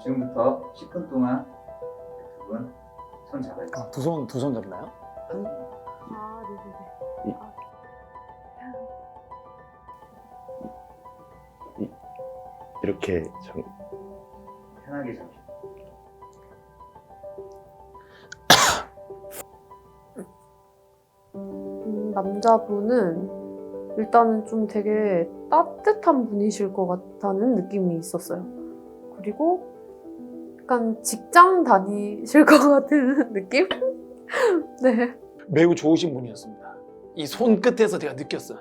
지금부터 10분 동안 두 분 손 잡아요. 두 손 잡나요? 아, 네네네. 이렇게 편하게 잡으세요. 남자분은 일단은 좀 되게 따뜻한 분이실 것 같다는 느낌이 있었어요. 그리고 약간 직장 다니실 것 같은 느낌? 네. 매우 좋으신 분이었습니다. 이 손끝에서 제가 느꼈어요.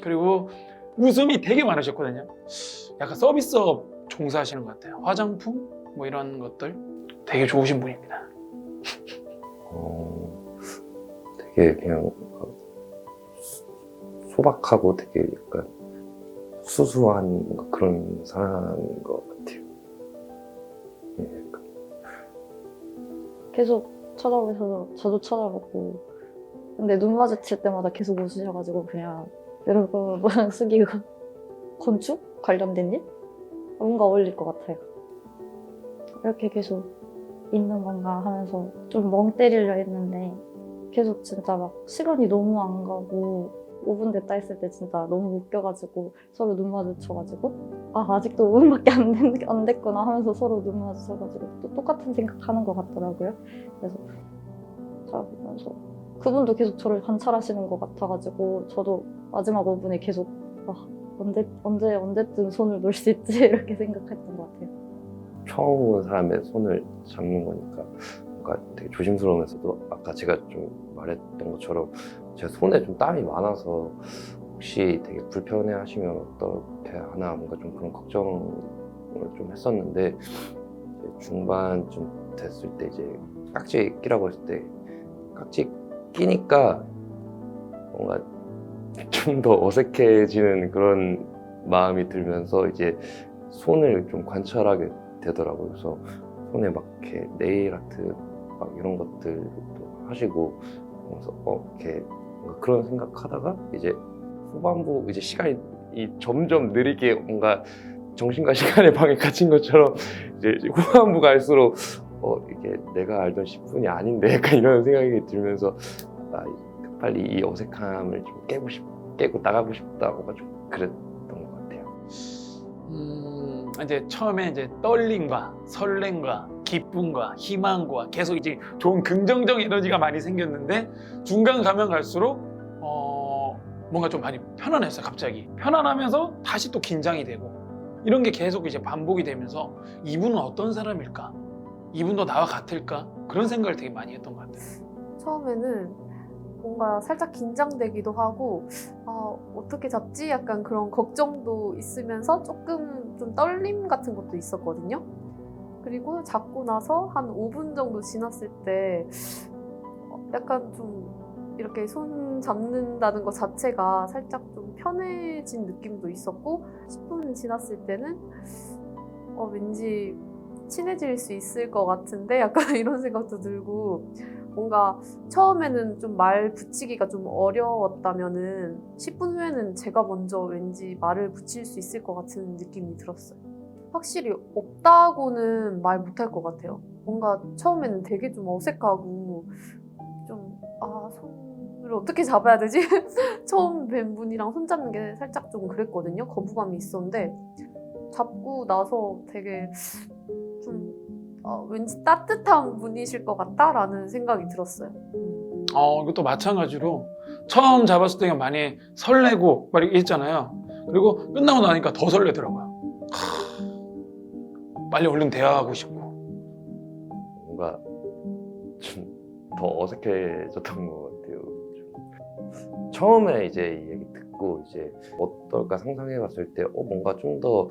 그리고 웃음이 되게 많으셨거든요. 약간 서비스업 종사하시는 것 같아요. 화장품 뭐 이런 것들 되게 좋으신 분입니다. 되게 그냥 소박하고 되게 약간 수수한 뭔가 그런 사람인 것 같아요. 예, 계속 쳐다보셔서 저도 쳐다보고, 근데 눈 마주칠 때마다 계속 웃으셔가지고 그냥 이러고 모양 숙이고. 건축 관련된 일? 뭔가 어울릴 것 같아요. 이렇게 계속 있는 건가 하면서 좀 멍 때리려 했는데 계속 진짜 막 시간이 너무 안 가고 5분 됐다 했을 때 진짜 너무 웃겨가지고 서로 눈 마주쳐가지고 아직도 5분밖에 안 됐구나 하면서 서로 눈 마주쳐가지고 또 똑같은 생각하는 것 같더라고요. 그래서 잘 보면서 그분도 계속 저를 관찰하시는 것 같아가지고 저도 마지막 5분에 계속 언제쯤 손을 놓을 수 있지 이렇게 생각했던 것 같아요. 처음 본 사람의 손을 잡는 거니까 뭔가 되게 조심스러우면서도 아까 제가 좀 말했던 것처럼 제 손에 좀 땀이 많아서 혹시 되게 불편해 하시면 어떻게 하나 뭔가 좀 그런 걱정을 좀 했었는데 중반쯤 됐을 때 이제 깍지 끼라고 했을 때 깍지 끼니까 뭔가 좀 더 어색해지는 그런 마음이 들면서 이제 손을 좀 관찰하게 되더라고요. 그래서 손에 막 이렇게 네일 아트 막 이런 것들도 하시고 그래서 이렇게 뭔가 그런 생각하다가 이제 후반부 이제 시간이 점점 느리게 뭔가 정신과 시간의 방에 갇힌 것처럼 이제 후반부 갈수록 이게 내가 알던 10분이 아닌데 약간 이런 생각이 들면서 빨리 이 어색함을 좀 깨고 나가고 싶다 뭔가 좀 그랬던 것 같아요. 이제 처음에 이제 떨림과 설렘과 기쁨과 희망과 계속 이제 좋은 긍정적 에너지가 많이 생겼는데 중간 가면 갈수록 뭔가 좀 많이 편안했어요. 갑자기 편안하면서 다시 또 긴장이 되고 이런 게 계속 이제 반복이 되면서 이분은 어떤 사람일까? 이분도 나와 같을까? 그런 생각을 되게 많이 했던 것 같아요. 처음에는 뭔가 살짝 긴장되기도 하고 어떻게 잡지? 약간 그런 걱정도 있으면서 조금 좀 떨림 같은 것도 있었거든요. 그리고 잡고 나서 한 5분 정도 지났을 때 약간 좀 이렇게 손 잡는다는 것 자체가 살짝 좀 편해진 느낌도 있었고 10분 지났을 때는 왠지 친해질 수 있을 것 같은데 약간 이런 생각도 들고 뭔가 처음에는 좀 말 붙이기가 좀 어려웠다면은 10분 후에는 제가 먼저 왠지 말을 붙일 수 있을 것 같은 느낌이 들었어요. 확실히 없다고는 말 못할 것 같아요. 뭔가 처음에는 되게 좀 어색하고 좀 손을 어떻게 잡아야 되지? 처음 뵌 분이랑 손 잡는 게 살짝 좀 그랬거든요. 거부감이 있었는데 잡고 나서 되게 좀 왠지 따뜻한 분이실 것 같다라는 생각이 들었어요. 이것도 마찬가지로 처음 잡았을 때가 많이 설레고 막 이렇게 했잖아요. 그리고 끝나고 나니까 더 설레더라고요. 빨리 얼른 대화하고 싶고. 뭔가 좀 더 어색해졌던 것 같아요. 처음에 이제 이 얘기 듣고 이제 어떨까 상상해봤을 때 뭔가 좀 더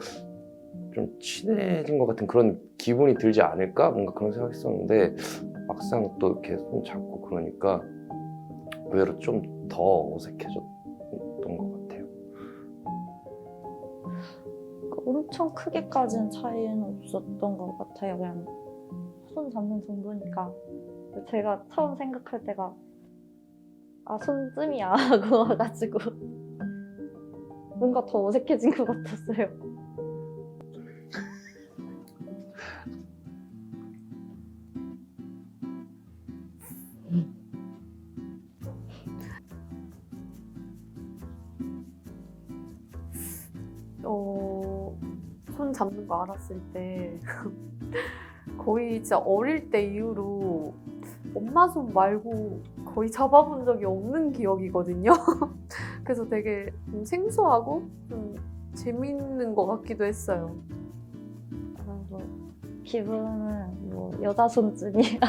좀 친해진 것 같은 그런 기분이 들지 않을까? 뭔가 그런 생각했었는데 막상 또 이렇게 손 잡고 그러니까 의외로 좀 더 어색해졌던 것 같아요. 엄청 크게까지는 차이는 없었던 것 같아요. 그냥 손 잡는 정도니까. 제가 처음 생각할 때가 아 손쯤이야 하고 와가지고 뭔가 더 어색해진 것 같았어요. 손 잡는 거 알았을 때 거의 진짜 어릴 때 이후로 엄마 손 말고 거의 잡아본 적이 없는 기억이거든요. 그래서 되게 좀 생소하고 좀 재밌는 것 같기도 했어요. 뭐 기분은 뭐 여자 손쯤이야.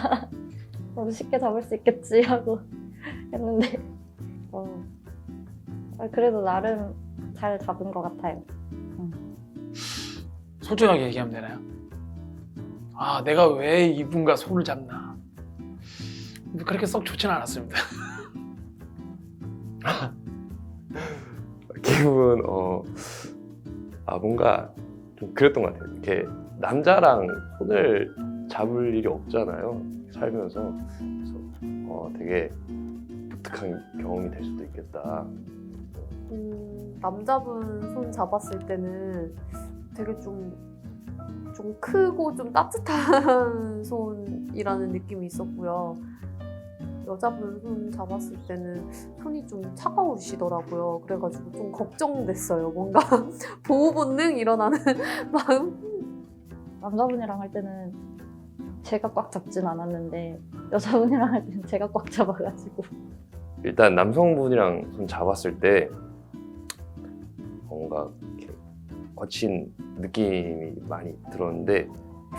쉽게 잡을 수 있겠지 하고 했는데 그래도 나름 잘 잡은 것 같아요. 솔직하게 얘기하면 되나요? 아, 내가 왜 이분과 손을 잡나? 그렇게 썩 좋지는 않았습니다. 기분 뭔가 좀 그랬던 것 같아요. 이렇게 남자랑 손을 잡을 일이 없잖아요. 살면서. 그래서 되게 독특한 경험이 될 수도 있겠다. 남자분 손 잡았을 때는 되게 좀 크고 좀 따뜻한 손이라는 느낌이 있었고요. 여자분 손 잡았을 때는 손이 좀 차가우시더라고요. 그래가지고 좀 걱정됐어요. 뭔가 보호 본능 일어나는 마음. 남자분이랑 할 때는 제가 꽉 잡진 않았는데 여자분이랑 할 때는 제가 꽉 잡아가지고 일단 남성분이랑 손 잡았을 때 뭔가 이렇게 거친 느낌이 많이 들었는데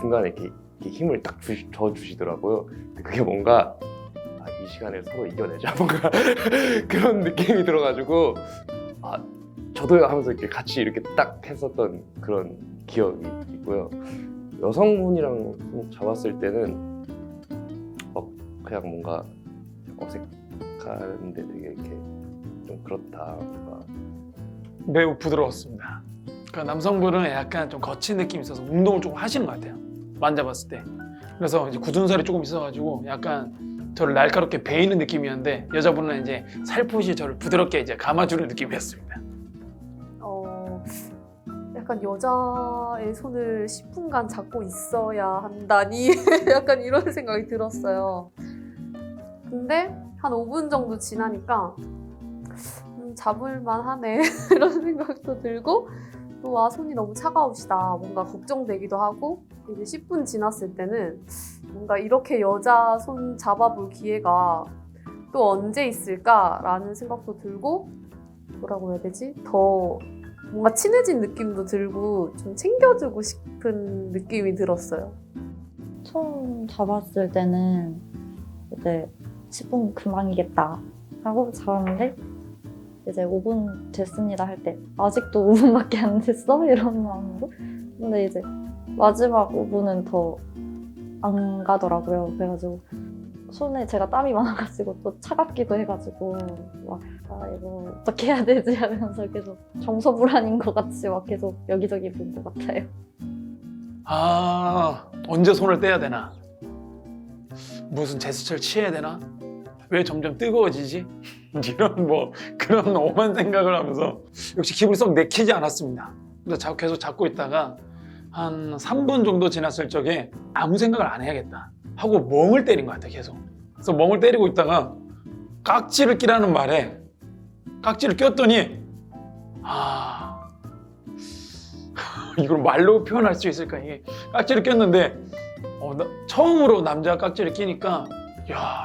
중간에 이렇게 힘을 딱 줘주시더라고요. 근데 그게 뭔가 이 시간을 서로 이겨내자 뭔가 그런 느낌이 들어가지고 저도요 하면서 이렇게 같이 이렇게 딱 했었던 그런 기억이 있고요. 여성분이랑 손 잡았을 때는 그냥 뭔가 어색한데 되게 이렇게 좀 그렇다. 뭔가 매우 부드러웠습니다. 그러니까 남성분은 약간 좀 거친 느낌이 있어서 운동을 조금 하시는 것 같아요. 만져봤을 때. 그래서 이제 굳은 살이 조금 있어가지고 약간 저를 날카롭게 베이는 느낌이었는데 여자분은 이제 살포시 저를 부드럽게 이제 감아주는 느낌이었습니다. 약간 여자의 손을 10분간 잡고 있어야 한다니 약간 이런 생각이 들었어요. 근데 한 5분 정도 지나니까 잡을만 하네 이런 생각도 들고 또 손이 너무 차가우시다 뭔가 걱정되기도 하고 이제 10분 지났을 때는 뭔가 이렇게 여자 손 잡아볼 기회가 또 언제 있을까라는 생각도 들고 뭐라고 해야 되지? 더 뭔가 친해진 느낌도 들고 좀 챙겨주고 싶은 느낌이 들었어요. 손 잡았을 때는 이제 10분 금방이겠다 하고 잡았는데 이제 5분 됐습니다 할 때 아직도 5분밖에 안 됐어? 이런 마음으로. 근데 이제 마지막 5분은 더 안 가더라고요. 그래가지고 손에 제가 땀이 많아가지고 또 차갑기도 해가지고 막 이거 어떻게 해야 되지 하면서 계속 정서불안인 것 같이 막 계속 여기저기 본 것 같아요. 언제 손을 떼야 되나? 무슨 제스처를 취해야 되나? 왜 점점 뜨거워지지? 이런 그런 오만 생각을 하면서 역시 기분이 썩 내키지 않았습니다. 그래서 계속 잡고 있다가 한 3분 정도 지났을 적에 아무 생각을 안 해야겠다 하고 멍을 때린 것 같아요. 계속. 그래서 멍을 때리고 있다가 깍지를 끼라는 말에 깍지를 꼈더니 이걸 말로 표현할 수 있을까? 이게 깍지를 꼈는데 처음으로 남자 깍지를 끼니까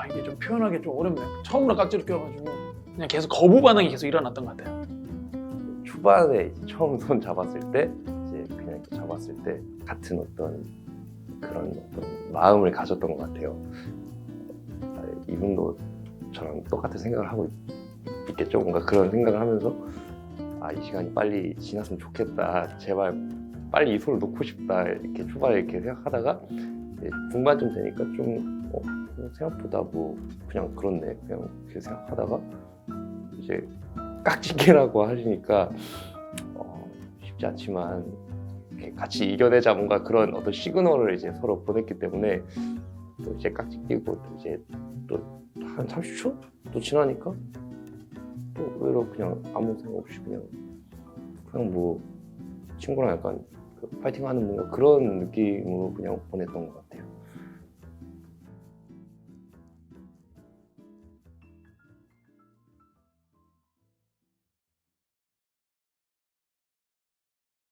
이게 좀 표현하기 좀 어렵네요. 처음으로 깍지를 껴가지고 그냥 계속 거부 반응이 계속 일어났던 것 같아요. 초반에 처음 손 잡았을 때 이제 그냥 이렇게 잡았을 때 같은 그런 마음을 가졌던 것 같아요. 이분도 저랑 똑같은 생각을 하고 있겠죠. 뭔가 그런 생각을 하면서 이 시간이 빨리 지났으면 좋겠다. 제발 빨리 이 손을 놓고 싶다. 이렇게 초반에 이렇게 생각하다가 이제 중반쯤 되니까 좀 생각보다 그냥 그렇네. 그냥 이렇게 생각하다가 이제 깍지끼라고 하시니까 쉽지 않지만 이렇게 같이 이겨내자 뭔가 그런 어떤 시그널을 이제 서로 보냈기 때문에 또 이제 깍지 끼고 또 이제 또 한 30초 또 지나니까 또 의외로 그냥 아무 생각 없이 그냥 뭐 친구랑 약간 그 파이팅하는 뭔가 그런 느낌으로 그냥 보냈던 것 같아.